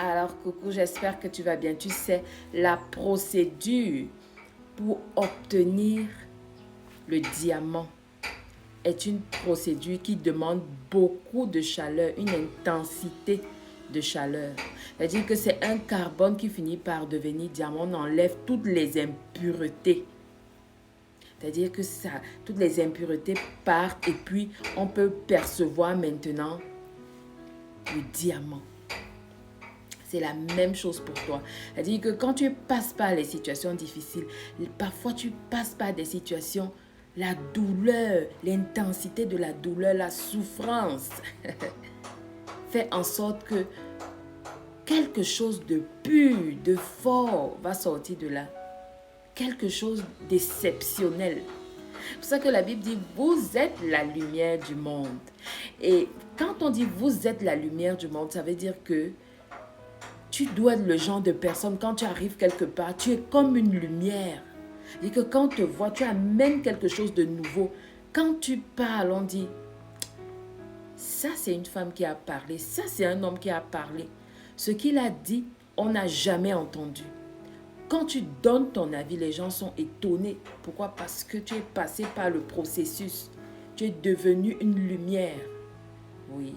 Alors, coucou, j'espère que tu vas bien. Tu sais, la procédure pour obtenir le diamant est une procédure qui demande beaucoup de chaleur, une intensité de chaleur. C'est-à-dire que c'est un carbone qui finit par devenir diamant. On enlève toutes les impuretés. C'est-à-dire que toutes les impuretés partent et puis on peut percevoir maintenant le diamant. C'est la même chose pour toi. C'est-à-dire que quand tu passes par les situations difficiles, parfois tu passes par des situations, la douleur, l'intensité de la douleur, la souffrance fait en sorte que quelque chose de pur, de fort va sortir de là. Quelque chose d'exceptionnel. C'est pour ça que la Bible dit, vous êtes la lumière du monde. Et quand on dit vous êtes la lumière du monde, ça veut dire que tu dois être le genre de personne, quand tu arrives quelque part, tu es comme une lumière. Et que quand on te voit, tu amènes quelque chose de nouveau. Quand tu parles, on dit, ça c'est une femme qui a parlé, ça c'est un homme qui a parlé. Ce qu'il a dit, on n'a jamais entendu. Quand tu donnes ton avis, les gens sont étonnés. Pourquoi? Parce que tu es passé par le processus. Tu es devenu une lumière. Oui.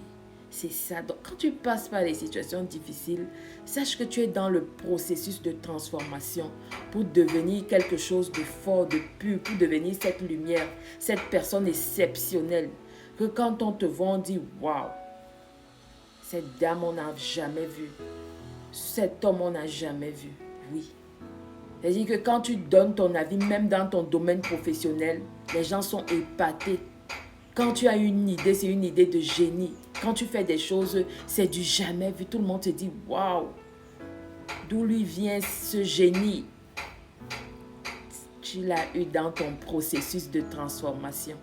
C'est ça. Donc, quand tu passes par les situations difficiles, sache que tu es dans le processus de transformation pour devenir quelque chose de fort, de pur, pour devenir cette lumière, cette personne exceptionnelle. Que quand on te voit, on dit « Waouh, cette dame, on n'a jamais vu. Cet homme, on n'a jamais vu. » Oui. C'est-à-dire que quand tu donnes ton avis, même dans ton domaine professionnel, les gens sont épatés. Quand tu as une idée, c'est une idée de génie. Quand tu fais des choses, c'est du jamais vu. Tout le monde te dit, waouh, d'où lui vient ce génie? Tu l'as eu dans ton processus de transformation.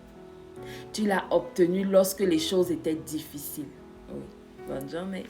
Tu l'as obtenu lorsque les choses étaient difficiles. Oui, bonne journée.